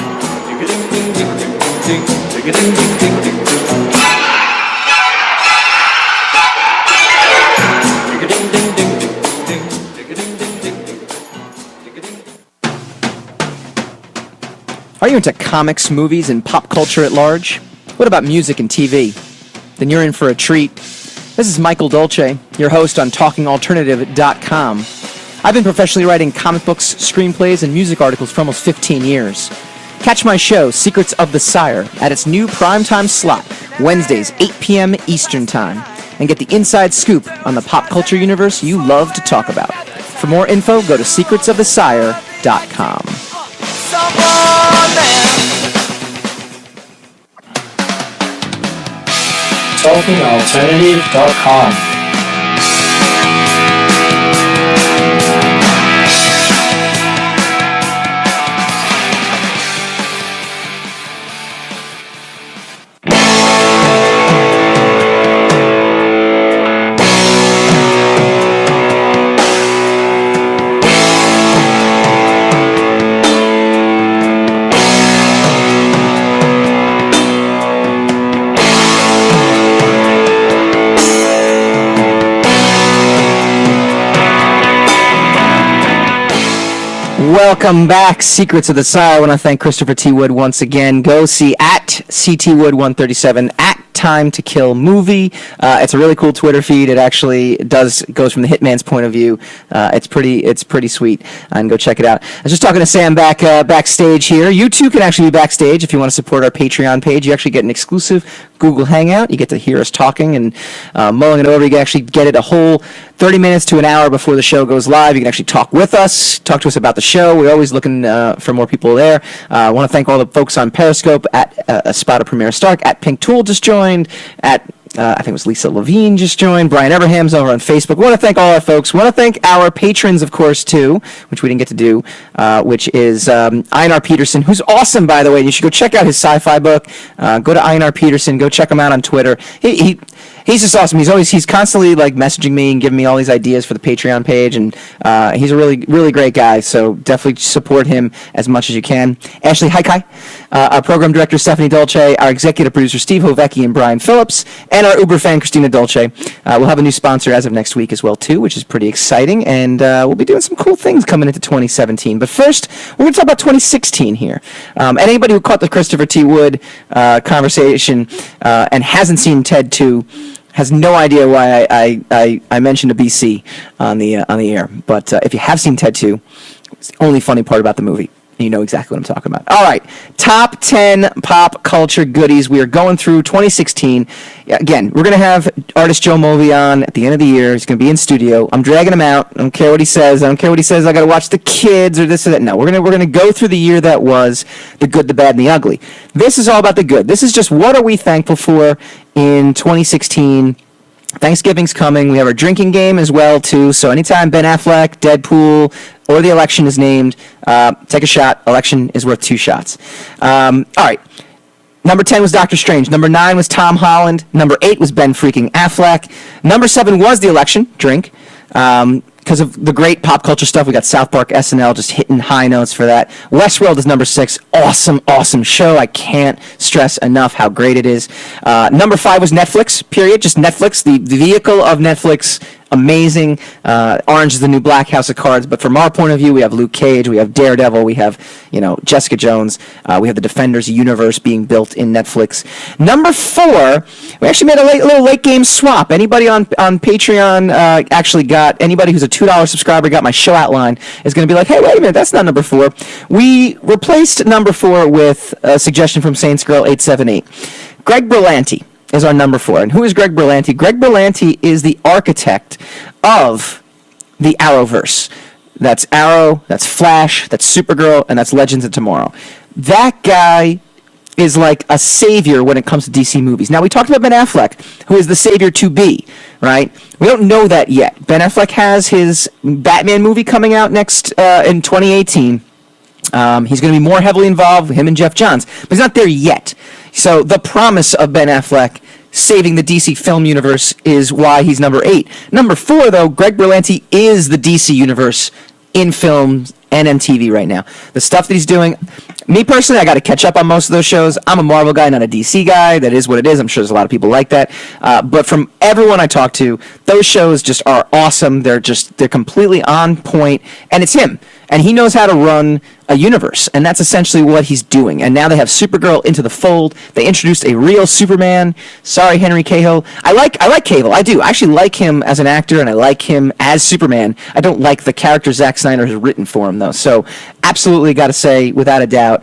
Are you into comics, movies, and pop culture at large? What about music and TV? Then you're in for a treat. This is Michael Dolce, your host on TalkingAlternative.com. I've been professionally writing comic books, screenplays, and music articles for almost 15 years. Catch my show, Secrets of the Sire, at its new primetime slot, Wednesdays, 8 p.m. Eastern Time, and get the inside scoop on the pop culture universe you love to talk about. For more info, go to secretsofthesire.com. TalkingAlternative.com. Welcome back, Secrets of the Sire. I want to thank Christopher T. Wood once again. Go see at CTWood137 at Time to Kill Movie. It's a really cool Twitter feed. It actually goes from the hitman's point of view. It's pretty sweet, and go check it out. I was just talking to Sam backstage here. You too can actually be backstage if you want to support our Patreon page. You actually get an exclusive Google Hangout. You get to hear us talking and mulling it over. You can actually get it a whole 30 minutes to an hour before the show goes live. You can actually talk with us, talk to us about the show. We're always looking for more people there. I want to thank all the folks on Periscope, at Espada Premier Stark, at Pink Tool just joined, at I think it was Lisa Levine just joined. Brian Eberham's over on Facebook. We want to thank all our folks. We want to thank our patrons, of course, too, which we didn't get to do, which is Einar Peterson, who's awesome, by the way. You should go check out his sci-fi book. Go to Einar Peterson. Go check him out on Twitter. He's just awesome. He's constantly like messaging me and giving me all these ideas for the Patreon page, and he's a really, really great guy. So definitely support him as much as you can. Ashley Haikai, our program director Stephanie Dolce, our executive producer Steve Hovecki and Brian Phillips, and our Uber fan Christina Dolce. We'll have a new sponsor as of next week as well too, which is pretty exciting, and we'll be doing some cool things coming into 2017. But first, we're going to talk about 2016 here. And anybody who caught the Christopher T. Wood conversation and hasn't seen Ted 2 has no idea why I mentioned a BC on the air. But if you have seen Ted 2, it's the only funny part about the movie. You know exactly what I'm talking about. All right, top 10 pop culture goodies. We are going through 2016. Again, we're going to have artist Joe Mulvey on at the end of the year. He's going to be in studio. I'm dragging him out. I don't care what he says. I got to watch the kids or this or that. No, we're going to go through the year that was, the good, the bad, and the ugly. This is all about the good. This is just what are we thankful for in 2016. Thanksgiving's coming. We have our drinking game as well, too. So anytime Ben Affleck, Deadpool, or the election is named, take a shot. Election is worth 2 shots. All right. Number 10 was Doctor Strange. Number 9 was Tom Holland. Number 8 was Ben freaking Affleck. Number 7 was the election. Drink. Because of the great pop culture stuff, we got South Park, SNL, just hitting high notes for that. Westworld is number 6. Awesome show. I can't stress enough how great it is. Number 5 was Netflix, period. Just Netflix, the vehicle of Netflix. Amazing. Orange is the New Black, House of Cards. But from our point of view, we have Luke Cage, we have Daredevil, we have Jessica Jones, we have the Defenders universe being built in Netflix. Number 4, we actually made a little late game swap. Anybody on Patreon anybody who's a $2 subscriber got my show outline is going to be like, hey, wait a minute, that's not number 4. We replaced number 4 with a suggestion from Saints Girl 878. Greg Berlanti is our number 4. And who is Greg Berlanti? Greg Berlanti is the architect of the Arrowverse. That's Arrow, that's Flash, that's Supergirl, and that's Legends of Tomorrow. That guy is like a savior when it comes to DC movies. Now, we talked about Ben Affleck, who is the savior to be, right? We don't know that yet. Ben Affleck has his Batman movie coming out next in 2018. He's going to be more heavily involved with him and Jeff Johns, but he's not there yet. So the promise of Ben Affleck saving the DC film universe is why he's number 8. Number 4, though, Greg Berlanti is the DC universe in film and MTV right now. The stuff that he's doing, me personally, I got to catch up on most of those shows. I'm a Marvel guy, not a DC guy. That is what it is. I'm sure there's a lot of people like that. But from everyone I talk to, those shows just are awesome. They're completely on point, and it's him. And he knows how to run a universe, and that's essentially what he's doing. And now they have Supergirl into the fold. They introduced a real Superman. Sorry, Henry Cavill. I like Cavill. I do. I actually like him as an actor, and I like him as Superman. I don't like the character Zack Snyder has written for him, though. So absolutely got to say, without a doubt,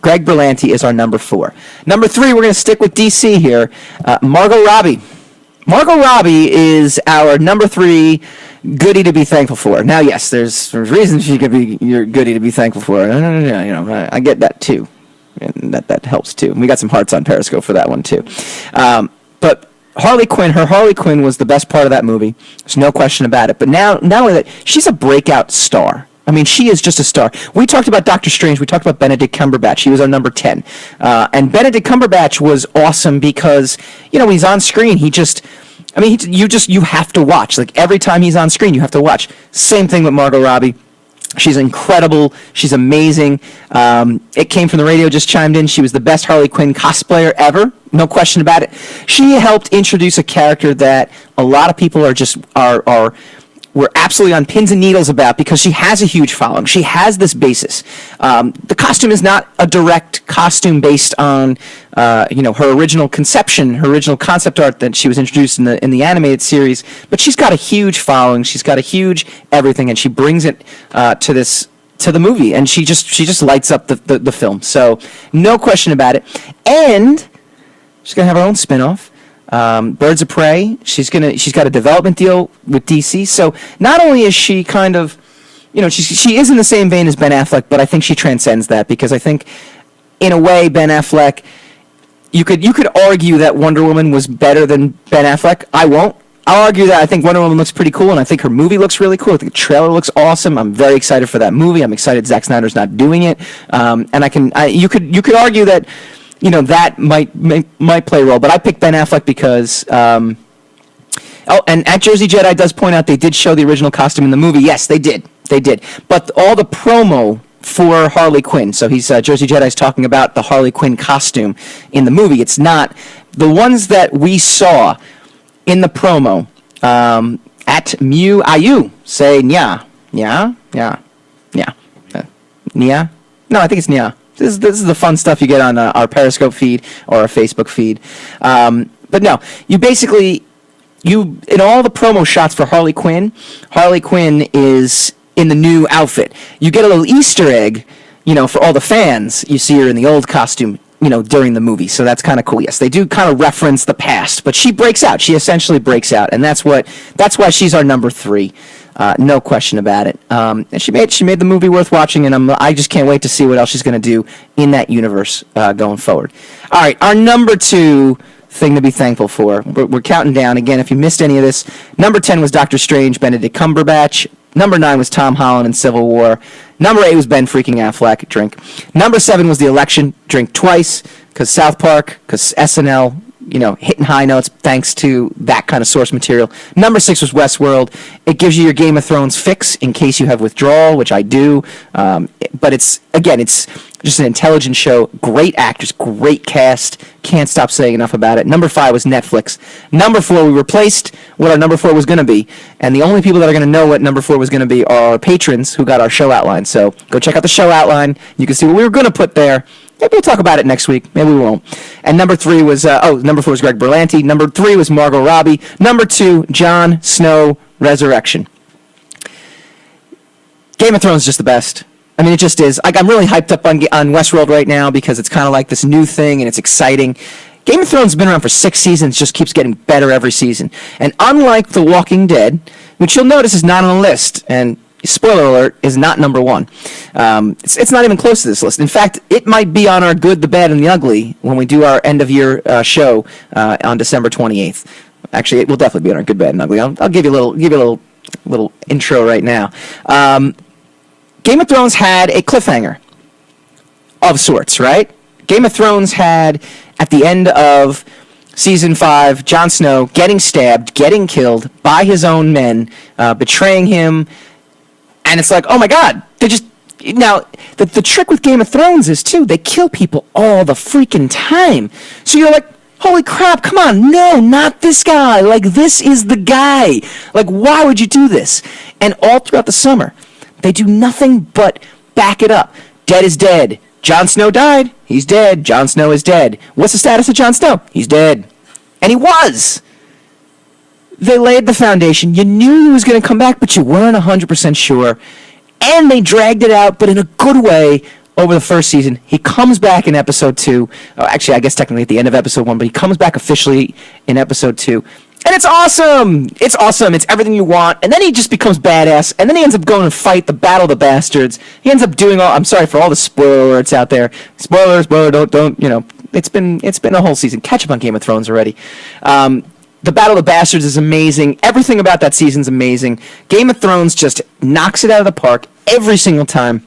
Greg Berlanti is our number 4. Number 3, we're going to stick with DC here. Margot Robbie. Margot Robbie is our number 3 goodie to be thankful for. Now, yes, there's reasons she could be your goodie to be thankful for. I get that too, and that helps too. We got some hearts on Periscope for that one too. But Harley Quinn was the best part of that movie. There's no question about it. But now, not only that, she's a breakout star. I mean, she is just a star. We talked about Doctor Strange. We talked about Benedict Cumberbatch. He was our number 10. And Benedict Cumberbatch was awesome because, when he's on screen, you have to watch. Like, every time he's on screen, you have to watch. Same thing with Margot Robbie. She's incredible. She's amazing. It Came From the Radio just chimed in. She was the best Harley Quinn cosplayer ever. No question about it. She helped introduce a character that a lot of people were absolutely on pins and needles about because she has a huge following. She has this basis. The costume is not a direct costume based on, her original conception, her original concept art that she was introduced in the animated series. But she's got a huge following. She's got a huge everything, and she brings it to the movie, and she just lights up the film. So no question about it. And she's gonna have her own spinoff. Birds of Prey. She's got a development deal with DC. So not only is she kind of, she is in the same vein as Ben Affleck, but I think she transcends that because I think, in a way, Ben Affleck, you could argue that Wonder Woman was better than Ben Affleck. I won't. I'll argue that I think Wonder Woman looks pretty cool, and I think her movie looks really cool. I think the trailer looks awesome. I'm very excited for that movie. I'm excited Zack Snyder's not doing it. And you could argue that. That might play a role, but I picked Ben Affleck because, and at Jersey Jedi does point out they did show the original costume in the movie. Yes, they did. But all the promo for Harley Quinn, so Jersey Jedi's talking about the Harley Quinn costume in the movie. It's not the ones that we saw in the promo at Mew Ayu say nya. No, I think it's nya. This is the fun stuff you get on our Periscope feed or our Facebook feed. But no, in all the promo shots for Harley Quinn is in the new outfit. You get a little Easter egg, for all the fans. You see her in the old costume, during the movie. So that's kind of cool. Yes, they do kind of reference the past, but she breaks out. She essentially breaks out, and that's why she's our number 3. No question about it. And she made the movie worth watching, and I just can't wait to see what else she's going to do in that universe going forward. All right, our number 2 thing to be thankful for. We're counting down. Again, if you missed any of this, number 10 was Doctor Strange, Benedict Cumberbatch. Number 9 was Tom Holland in Civil War. Number 8 was Ben freaking Affleck, drink. Number 7 was The Election, drink twice, because South Park, because SNL, hitting high notes thanks to that kind of source material. Number 6 was Westworld. It gives you your Game of Thrones fix in case you have withdrawal, which I do. But it's just an intelligent show. Great actors, great cast. Can't stop saying enough about it. Number 5 was Netflix. Number 4, we replaced what our number 4 was going to be. And the only people that are going to know what number 4 was going to be are our patrons who got our show outline. So go check out the show outline. You can see what we were going to put there. Maybe we'll talk about it next week. Maybe we won't. And number 3 was, number 4 was Greg Berlanti. Number 3 was Margot Robbie. Number 2, Jon Snow, Resurrection. Game of Thrones is just the best. I mean, it just is. I'm really hyped up on Westworld right now because it's kind of like this new thing and it's exciting. Game of Thrones has been around for 6 seasons, just keeps getting better every season. And unlike The Walking Dead, which you'll notice is not on the list, and spoiler alert, is not number 1. It's not even close to this list. In fact, it might be on our Good, the Bad, and the Ugly when we do our end-of-year show on December 28th. Actually, it will definitely be on our Good, Bad, and Ugly. I'll give you a little intro right now. Game of Thrones had a cliffhanger of sorts, right? Game of Thrones had, at the end of Season 5, Jon Snow getting stabbed, getting killed by his own men, betraying him, and it's like, oh my God, now, the trick with Game of Thrones is, too, they kill people all the freaking time. So you're like, holy crap, come on, no, not this guy. Like, this is the guy. Like, why would you do this? And all throughout the summer, They do nothing but back it up. Dead is dead. Jon Snow died. He's dead. Jon Snow is dead. What's the status of Jon Snow? He's dead. And he was. They laid the foundation. You knew he was going to come back, but you weren't 100% sure. And they dragged it out, but in a good way, over the first season. He comes back in episode 2. Actually, I guess technically at the end of episode 1, but he comes back officially in episode 2. And it's awesome! It's awesome. It's everything you want. And then he just becomes badass. And then he ends up going and fight the Battle of the Bastards. He ends up doing all... I'm sorry for all the spoiler alerts out there. Spoiler, don't, It's been a whole season. Catch up on Game of Thrones already. The Battle of the Bastards is amazing. Everything about that season's amazing. Game of Thrones just knocks it out of the park every single time.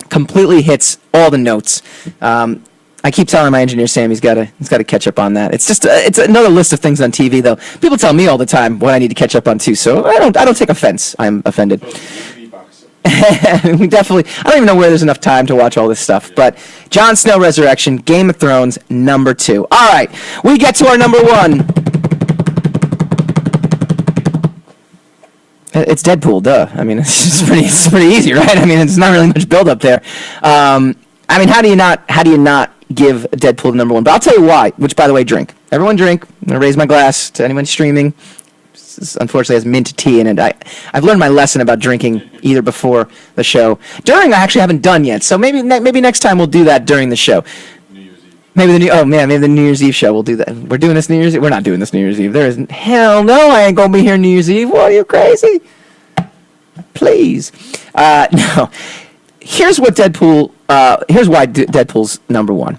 Completely hits all the notes. I keep telling my engineer Sam he's got to catch up on that. It's just it's another list of things on TV though. People tell me all the time what I need to catch up on too, so I don't take offense. I'm offended. We definitely. I don't even know where there's enough time to watch all this stuff. But Jon Snow Resurrection, Game of Thrones, number 2. All right, we get to our number 1. It's Deadpool, duh. I mean, it's pretty easy, right? I mean, it's not really much build up there. I mean, how do you not give Deadpool the number 1? But I'll tell you why. Which, by the way, drink. Everyone drink. I'm gonna raise my glass to anyone streaming. This unfortunately has mint tea in it. I've learned my lesson about drinking either before the show. During, I actually haven't done yet. So maybe next time we'll do that during the show. Maybe the New Year's Eve show we'll do that. We're doing this New Year's Eve? We're not doing this New Year's Eve. There isn't. Hell no, I ain't going to be here New Year's Eve. What, are you crazy? Please. No. Here's what Deadpool, here's why Deadpool's number 1.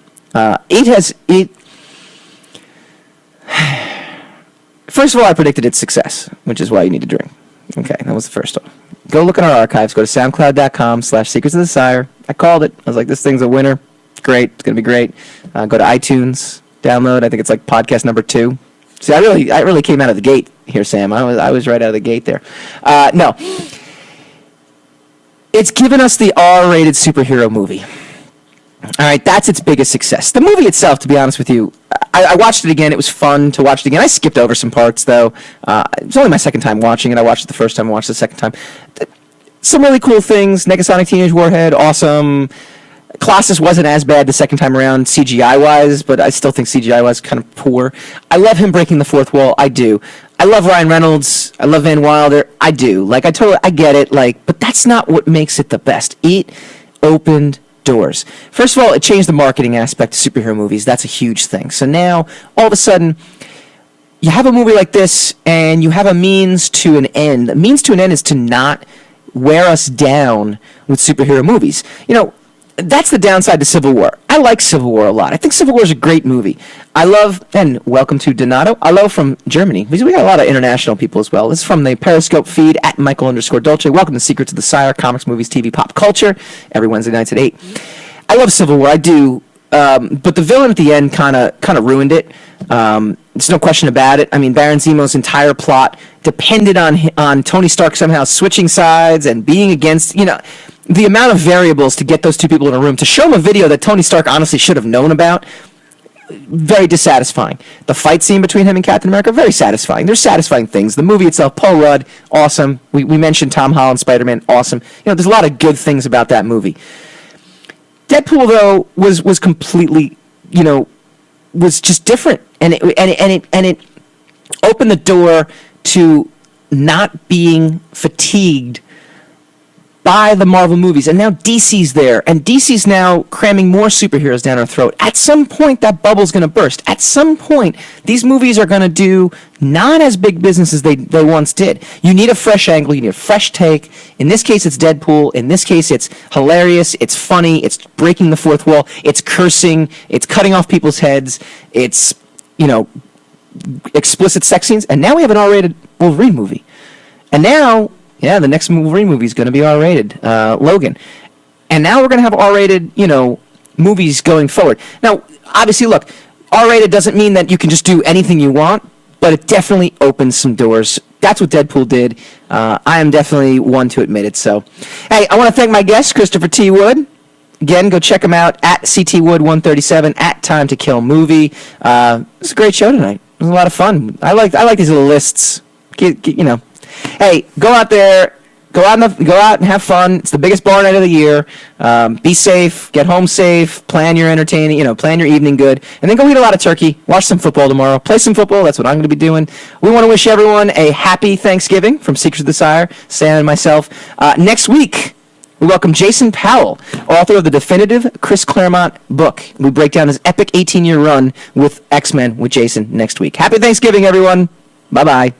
First of all, I predicted its success, which is why you need to drink. Okay, that was the first one. Go look in our archives. Go to soundcloud.com/Secrets of the Sire. I called it. I was like, this thing's a winner. Great. It's going to be great. Go to iTunes, download. I think it's like podcast number 2. See, I really came out of the gate here, Sam. I was right out of the gate there. No. It's given us the R-rated superhero movie. All right, that's its biggest success. The movie itself, to be honest with you, I watched it again. It was fun to watch it again. I skipped over some parts, though. It was only my second time watching it. I watched it the first time. I watched it the second time. Some really cool things. Negasonic Teenage Warhead, awesome. Colossus wasn't as bad the second time around CGI-wise, but I still think CGI-wise kind of poor. I love him breaking the fourth wall. I do. I love Ryan Reynolds. I love Van Wilder. I do. I get it. But that's not what makes it the best. It opened doors. First of all, it changed the marketing aspect of superhero movies. That's a huge thing. So now, all of a sudden, you have a movie like this, and you have a means to an end. The means to an end is to not wear us down with superhero movies. That's the downside to Civil War. I like Civil War a lot. I think Civil War is a great movie. I love, and welcome to Donato. I love from Germany. We got a lot of international people as well. This is from the Periscope feed, at Michael_Dolce. Welcome to Secrets of the Sire, comics, movies, TV, pop culture, every Wednesday nights at 8. I love Civil War. I do. But the villain at the end kind of ruined it. There's no question about it. I mean, Baron Zemo's entire plot depended on Tony Stark somehow switching sides and being against, the amount of variables to get those two people in a room, to show them a video that Tony Stark honestly should have known about, very dissatisfying. The fight scene between him and Captain America, very satisfying. There's satisfying things. The movie itself, Paul Rudd, awesome. We mentioned Tom Holland, Spider-Man, awesome. There's a lot of good things about that movie. Deadpool, though, was completely, was just different. And it opened the door to not being fatigued by the Marvel movies, and now DC's there, and DC's now cramming more superheroes down our throat. At some point, that bubble's going to burst. At some point, these movies are going to do not as big business as they once did. You need a fresh angle. You need a fresh take. In this case, it's Deadpool. In this case, it's hilarious. It's funny. It's breaking the fourth wall. It's cursing. It's cutting off people's heads. It's, explicit sex scenes. And now we have an R-rated Wolverine movie. And now... yeah, the next Wolverine movie is going to be R-rated, Logan. And now we're going to have R-rated, movies going forward. Now, obviously, look, R-rated doesn't mean that you can just do anything you want, but it definitely opens some doors. That's what Deadpool did. I am definitely one to admit it. So, hey, I want to thank my guest, Christopher T. Wood. Again, go check him out at CTWood137, at Time to Kill Movie. It's a great show tonight. It was a lot of fun. I like these little lists. Hey, go out there, go out and have fun. It's the biggest bar night of the year. Be safe, get home safe, plan your plan your evening good, and then go eat a lot of turkey, watch some football tomorrow, play some football. That's what I'm going to be doing. We want to wish everyone a happy Thanksgiving from Secrets of the Sire, Sam and myself. Next week, we welcome Jason Powell, author of the definitive Chris Claremont book. We break down his epic 18-year run with X-Men with Jason next week. Happy Thanksgiving, everyone. Bye-bye.